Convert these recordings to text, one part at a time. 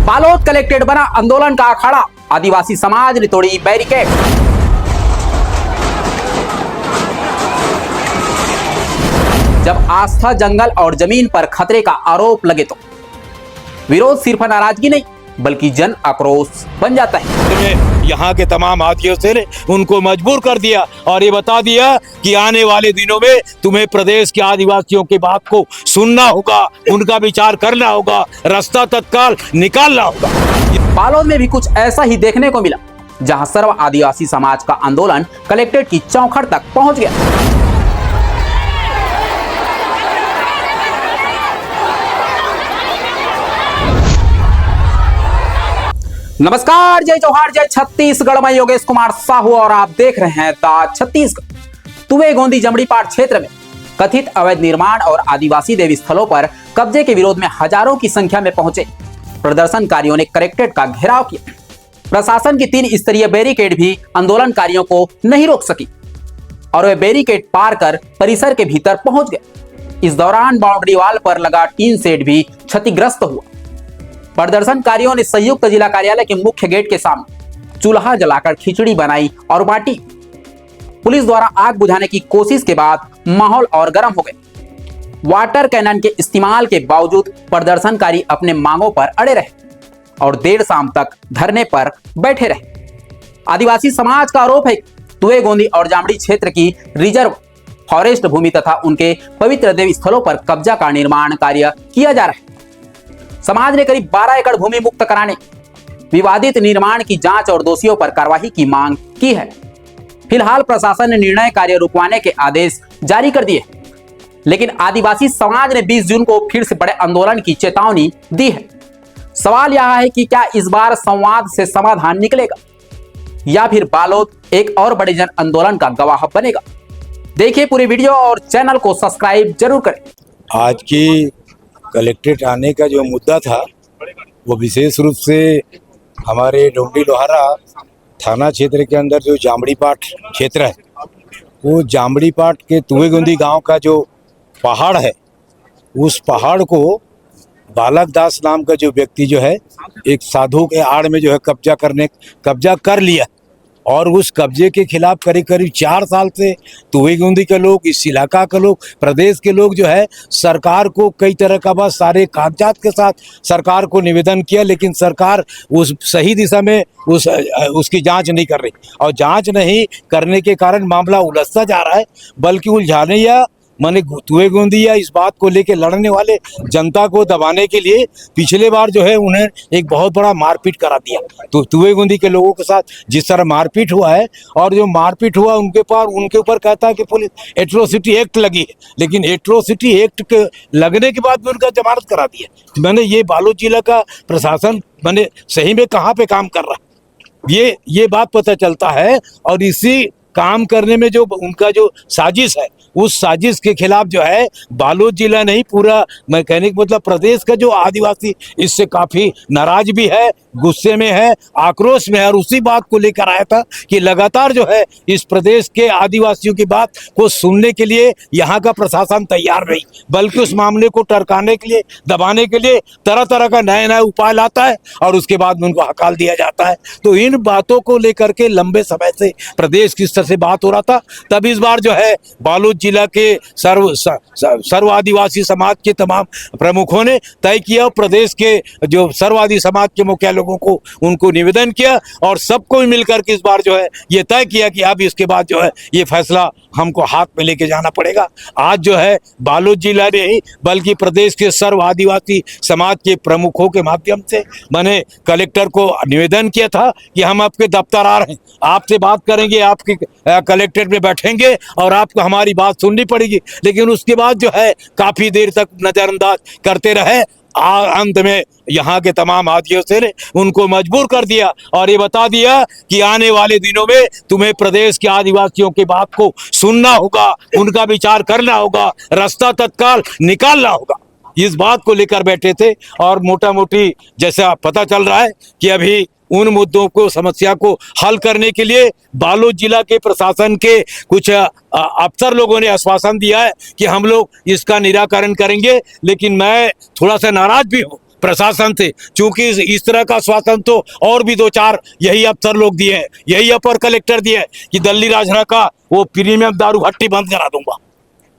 Balod collectorate बना आंदोलन का अखाड़ा, आदिवासी समाज ने तोड़ी बैरिकेड। जब आस्था जंगल और जमीन पर खतरे का आरोप लगे तो विरोध सिर्फ नाराजगी नहीं बल्कि जन आक्रोश बन जाता है। यहाँ के तमाम आदिवासियों ने उनको मजबूर कर दिया और ये बता दिया कि आने वाले दिनों में तुम्हें प्रदेश के आदिवासियों की बात को सुनना होगा, उनका विचार करना होगा, रास्ता तत्काल निकालना होगा। बालोद में भी कुछ ऐसा ही देखने को मिला, जहां सर्व आदिवासी समाज का आंदोलन कलेक्ट्रेट की चौखट तक पहुंच गया। नमस्कार, जय जोहार, जय छत्तीसगढ़। मैं योगेश कुमार साहू और आप देख रहे हैं द छत्तीसगढ़। तुवे गोंदी जमड़ी पाट क्षेत्र में कथित अवैध निर्माण और आदिवासी देवी स्थलों पर कब्जे के विरोध में हजारों की संख्या में पहुंचे प्रदर्शनकारियों ने कलेक्ट्रेट का घेराव किया। प्रशासन की 3 स्तरीय बैरिकेड भी आंदोलनकारियों को नहीं रोक सकी और वे बैरिकेड पार कर परिसर के भीतर पहुंच गए। इस दौरान बाउंड्री वाल पर लगा टीन शेड भी क्षतिग्रस्त हुआ। प्रदर्शनकारियों ने संयुक्त जिला कार्यालय के मुख्य गेट के सामने चूल्हा जलाकर खिचड़ी बनाई और बांटी। पुलिस द्वारा आग बुझाने की कोशिश के बाद माहौल और गर्म हो गया। वाटर कैनन के इस्तेमाल के बावजूद प्रदर्शनकारी अपने मांगों पर अड़े रहे और देर शाम तक धरने पर बैठे रहे। आदिवासी समाज का आरोप है कि तुवे गोंदी और जामड़ी क्षेत्र की रिजर्व फॉरेस्ट भूमि तथा उनके पवित्र देवी स्थलों पर कब्जा का निर्माण कार्य किया जा रहा है। समाज ने करीब 12 एकड़ भूमि मुक्त कराने, विवादित निर्माण की जांच और दोषियों पर कार्रवाई की मांग की है। फिलहाल प्रशासन ने निर्णय कार्य रुकवाने के आदेश जारी कर दिए, लेकिन आदिवासी समाज ने 20 जून को फिर से बड़े आंदोलन की चेतावनी दी है। सवाल यह है कि क्या इस बार संवाद से समाधान निकलेगा या फिर बालोद एक और बड़े जन आंदोलन का गवाह बनेगा। देखिए पूरी वीडियो और चैनल को सब्सक्राइब जरूर करें। आज की कलेक्ट्रेट आने का जो मुद्दा था वो विशेष रूप से हमारे डोंडी लोहारा थाना क्षेत्र के अंदर जो जामड़ी पाट क्षेत्र है, वो जामड़ी पाट के तुवे गोंदी गांव का जो पहाड़ है, उस पहाड़ को बालक दास नाम का जो व्यक्ति जो है एक साधु के आड़ में जो है कब्जा कर लिया और उस कब्जे के खिलाफ करीब 4 साल से तुवे गोंदी के लोग, इस इलाका के लोग, प्रदेश के लोग जो है सरकार को कई तरह का बस सारे कागजात के साथ सरकार को निवेदन किया, लेकिन सरकार उस सही दिशा में उसकी जांच नहीं कर रही और जांच नहीं करने के कारण मामला उलझता जा रहा है। बल्कि उलझाने या माने तुवे गोंदी या इस बात को लेके लड़ने वाले जनता को दबाने के लिए पिछले बार जो है उन्हें एक बहुत बड़ा मारपीट करा दिया। तो तुवे गोंदी के लोगों के साथ जिस तरह मारपीट हुआ है और जो मारपीट हुआ उनके ऊपर कहता है कि पुलिस एट्रोसिटी एक्ट लगी है, लेकिन एट्रोसिटी एक्ट के लगने के बाद भी उनका जमानत करा दिया। मैंने ये बालोद जिला का प्रशासन मैंने सही में कहाँ पे काम कर रहा है ये बात पता चलता है। और इसी काम करने में जो उनका जो साजिश है, उस साजिश के खिलाफ जो है बालोद जिला नहीं पूरा मैं कहने का मतलब प्रदेश का जो आदिवासी इससे काफी नाराज भी है, गुस्से में है, आक्रोश में है। और उसी बात को लेकर आया था कि लगातार जो है इस प्रदेश के आदिवासियों की बात को सुनने के लिए यहाँ का प्रशासन तैयार नहीं, बल्कि उस मामले को टरकाने के लिए, दबाने के लिए तरह तरह का नए उपाय लाता है और उसके बाद में उनको हकाल दिया जाता है। तो इन बातों को लेकर के लंबे समय से प्रदेश की स्तर से बात हो रहा था। तब इस बार जो है बालोद जिला के सर्व आदिवासी समाज के तमाम प्रमुखों ने तय किया, प्रदेश के जो सर्वादी समाज के मुखिया लोगों को उनको निवेदन किया और सबको मिलकर के इस बार जो है ये तय किया कि अब इसके बाद जो है ये फैसला हमको हाथ में लेके जाना पड़ेगा। आज जो है बालोद जिला नहीं बल्कि प्रदेश के सर्व आदिवासी समाज के प्रमुखों के माध्यम से मैंने कलेक्टर को निवेदन किया था कि हम आपके दफ्तर आ रहे हैं, आपसे बात करेंगे, आपके कलेक्ट्रेट में बैठेंगे और आपको हमारी बात सुननी पड़ेगी। लेकिन उसके बाद जो है काफी देर तक नजरअंदाज करते रहे। अंत में यहाँ के तमाम आदिवासियों ने उनको मजबूर कर दिया और ये बता दिया कि आने वाले दिनों में तुम्हें प्रदेश के आदिवासियों की बात को सुनना होगा, उनका विचार करना होगा, रास्ता तत्काल निकालना होगा। इस बात को लेकर बैठे थे और मोटा मोटी जैसा पता चल रहा है कि अभी उन मुद्दों को, समस्या को हल करने के लिए बालोद जिला के प्रशासन के कुछ अफसर लोगों ने आश्वासन दिया है कि हम लोग इसका निराकरण करेंगे। लेकिन मैं थोड़ा सा नाराज भी हूँ प्रशासन से, चूंकि इस तरह का शासन तो और भी 2-4 यही अफसर लोग दिए हैं, यही अपर कलेक्टर दिए हैं कि दिल्ली राजहरा का वो प्रीमियम दारू भट्टी बंद करा दूंगा,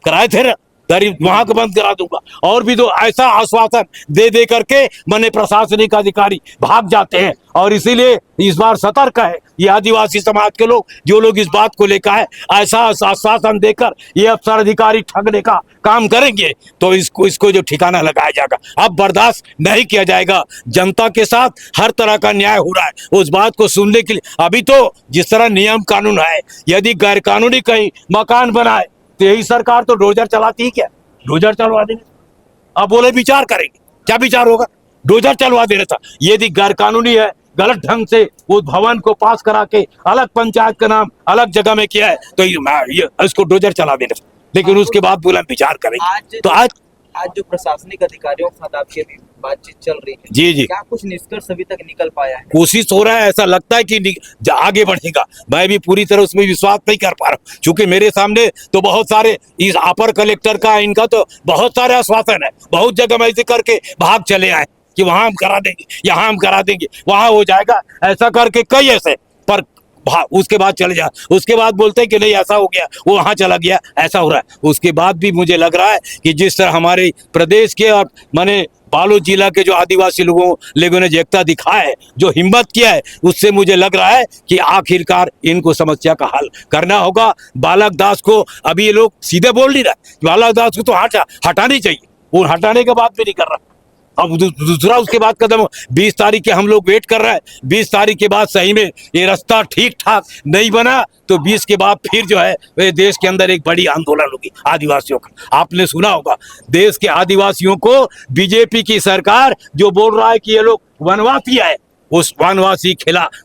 कराए थे ना, वहां को बंद करा दूंगा। और भी तो ऐसा आश्वासन दे दे करके माने प्रशासनिक अधिकारी भाग जाते हैं। और इसीलिए इस बार सतर्क है ये आदिवासी समाज के लोग, जो लोग इस बात को लेकर है ऐसा आश्वासन देकर ये अफसर अधिकारी ठगने का काम करेंगे तो इसको जो ठिकाना लगाया जाएगा। अब बर्दाश्त नहीं किया जाएगा। जनता के साथ हर तरह का न्याय हो रहा है, उस बात को सुनने के लिए अभी तो जिस तरह नियम कानून है, यदि गैर कानूनी कहीं मकान बनाए तो यही सरकार तो डोजर चलाती है, क्या डोजर चलवा देंगे। अब बोले विचार करेंगे, क्या विचार होगा, डोजर चलवा देना था। यदि गैर कानूनी है, गलत ढंग से उस भवन को पास करा के अलग पंचायत का नाम अलग जगह में किया है तो ये इसको डोजर चला देना था। लेकिन उसके बाद बोला विचार करेंगे। तो आज जो प्रशासनिक अधिकारियों के साथ आपकी अभी बातचीत चल रही है, जी क्या कुछ निष्कर्ष अभी तक निकल पाया है? कोशिश हो रहा है, ऐसा लगता है कि आगे बढ़ेगा। मैं भी पूरी तरह उसमें विश्वास नहीं कर पा रहा हूँ, क्योंकि मेरे सामने तो बहुत सारे इस अपर कलेक्टर का, इनका तो बहुत सारे आश्वासन है। बहुत जगह मैं ऐसे करके भाग चले आए कि वहां हम करा देंगे, यहाँ हम करा देंगे, वहां हो जाएगा, ऐसा करके कई ऐसे, पर उसके बाद चले जा, उसके बाद बोलते हैं कि नहीं ऐसा हो गया, वो वहां चला गया, ऐसा हो रहा है। उसके बाद भी मुझे लग रहा है कि जिस तरह हमारे प्रदेश के और माने बालोद जिला के जो आदिवासी लोगों ने एकता दिखाया है, जो हिम्मत किया है, उससे मुझे लग रहा है कि आखिरकार इनको समस्या का हल करना होगा। बालक दास को अभी ये लोग सीधे बोल नहीं रहा, बालक दास को तो हटानी चाहिए, वो हटाने के बाद भी नहीं कर रहा। अब दूसरा उसके बाद कदम 20 तारीख के हम लोग वेट कर रहे हैं। 20 तारीख के बाद सही में ये रास्ता ठीक ठाक नहीं बना तो 20 के बाद फिर जो है देश के अंदर एक बड़ी आंदोलन होगी आदिवासियों का। आपने सुना होगा देश के आदिवासियों को बीजेपी की सरकार जो बोल रहा है कि ये लोग वनवासी है, उस वनवासी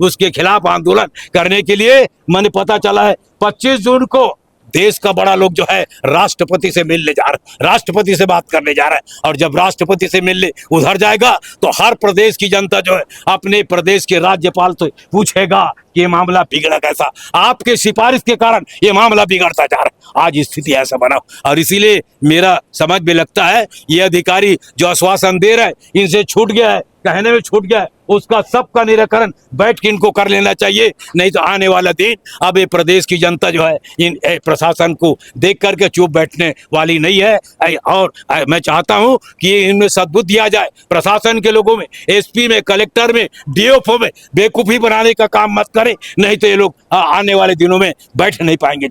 उसके खिलाफ आंदोलन करने के लिए मैंने पता चला है 25 जून को देश का बड़ा लोग जो है राष्ट्रपति से मिलने जा रहा है, राष्ट्रपति से बात करने जा रहा है। और जब राष्ट्रपति से मिलने उधर जाएगा तो हर प्रदेश की जनता जो है अपने प्रदेश के राज्यपाल से पूछेगा कि ये मामला बिगड़ा कैसा, आपके सिफारिश के कारण ये मामला बिगड़ता जा रहा है। आज स्थिति ऐसा बना और इसीलिए मेरा समझ में लगता है ये अधिकारी जो आश्वासन दे रहे हैं इनसे छूट गया है, कहने में छूट गया है, उसका सबका निराकरण बैठ के इनको कर लेना चाहिए। नहीं तो आने वाला दिन अब ये प्रदेश की जनता जो है इन प्रशासन को देख करके चुप बैठने वाली नहीं है। और मैं चाहता हूं कि इनमें सद्बुद्धि आ जाए, प्रशासन के लोगों में, एसपी में, कलेक्टर में, डीएफओ में बेवकूफी बनाने का काम मत करें, नहीं तो ये लोग आने वाले दिनों में बैठ नहीं पाएंगे।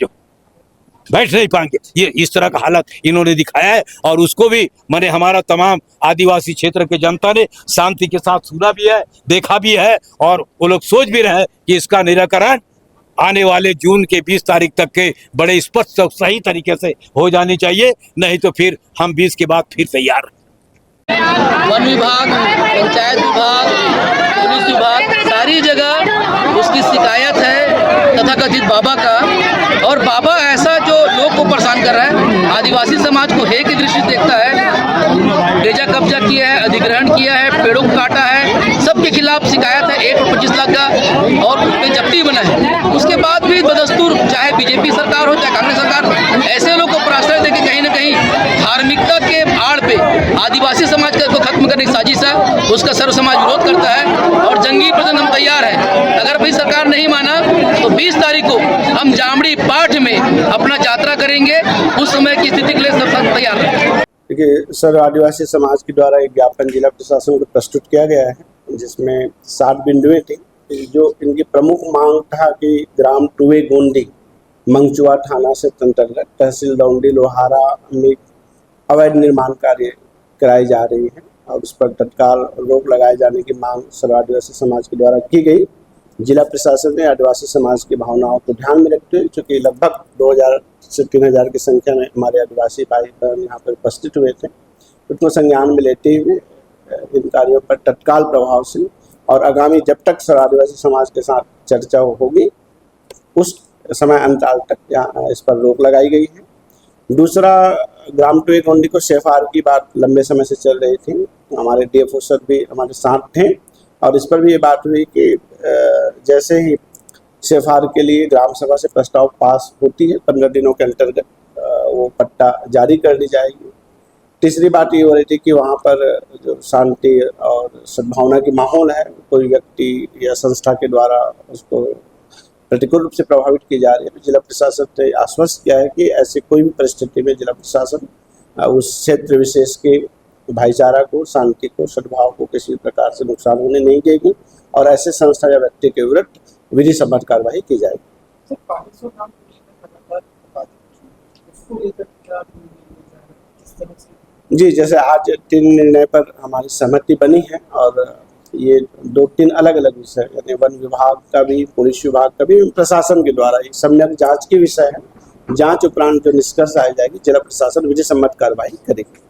ये इस तरह का हालत इन्होंने दिखाया है और उसको भी मैंने हमारा तमाम आदिवासी क्षेत्र के जनता ने शांति के साथ सुना भी है, देखा भी है और वो लोग सोच भी रहे हैं कि इसका निराकरण आने वाले जून के 20 तारीख तक के बड़े स्पष्ट और सही तरीके से हो जानी चाहिए। नहीं तो फिर हम 20 के बाद फिर तैयार। वन विभाग, पंचायत विभाग, पुलिस विभाग, सारी जगह उसकी शिकायत है तथाकथित बाबा का। और बाबा ऐसा जो लोग को परेशान कर रहा है, आदिवासी समाज को हे की दृष्टि देखता है, बेजा कब्जा किया है, अधिग्रहण किया है, पेड़ों को काटा है, सबके खिलाफ शिकायत है। 1.25 लाख का और उस पर जब्ती बना है। उसके बाद भी बदस्तूर चाहे बीजेपी सरकार हो चाहे कांग्रेस सरकार, ऐसे लोग को प्रश्रय दे के कहीं ना कहीं धार्मिकता के आड़ पे आदिवासी समाज को खत्म करने की साजिश है, उसका सर्व समाज विरोध करता है और जंगी प्रदर्शन हम तैयार है। अगर भाई सरकार नहीं माना तो 20 तारीख को हम जामड़ी पाठ में अपना यात्रा करेंगे। उस समय की स्थिति के लिए सब तैयार है। देखिए सर, आदिवासी समाज के द्वारा एक ज्ञापन जिला प्रशासन को प्रस्तुत किया गया है जिसमें 7 बिंदुएं थी। जो इनकी प्रमुख मांग था कि ग्राम टुवे गोंदी मंगचुआ थाना से अंतर्गत तहसील दौंडी लोहारा में अवैध निर्माण कार्य कराई जा रही है और उस पर तत्काल रोक लगाए जाने की मांग सर्व आदिवासी समाज के द्वारा की गई। जिला प्रशासन ने आदिवासी समाज की भावनाओं को ध्यान में रखते हुए, चूँकि लगभग 2000 से 3000 की संख्या में हमारे आदिवासी भाई बहन यहाँ पर उपस्थित हुए थे, उसको संज्ञान में लेते हुए इन कार्यों पर तत्काल प्रभाव से और आगामी जब तक सर्व आदिवासी समाज के साथ चर्चा होगी उस समय अंतराल तक इस पर रोक लगाई गई है। दूसरा, ग्राम टुवे गोंडी को सेफआर की बात लंबे समय से चल रही थी। हमारे डीएफओ सर भी हमारे साथ थे और इस पर भी ये बात हुई कि जैसे ही सेफआर के लिए ग्राम सभा से प्रस्ताव पास होती है 15 दिनों के अंतर्गत वो पट्टा जारी कर दी जाएगी। तीसरी बात ये हो रही थी कि वहाँ पर जो शांति और सद्भावना की माहौल है, कोई व्यक्ति या संस्था के द्वारा उसको प्रतिकूल रूप से प्रभावित की जा रही है। जिला प्रशासन ने आश्वस्त किया है कि ऐसी कोई भी परिस्थिति में जिला प्रशासन उस क्षेत्र विशेष के भाईचारा को, शांति को, सद्भाव को किसी भी प्रकार से नुकसान होने नहीं देगी और ऐसे संस्था या व्यक्ति के विरुद्ध विधि सम्मत कार्रवाई की जाएगी। जी, जैसे आज 3 निर्णय पर हमारी सहमति बनी है और ये 2-3 अलग अलग विषय, यानी वन विभाग का भी, पुलिस विभाग का भी, प्रशासन के द्वारा एक सम्यक जांच की विषय है। जांच उपरांत जो निष्कर्ष आ जाएगी, जिला प्रशासन विधि सम्मत कार्रवाई करेगी।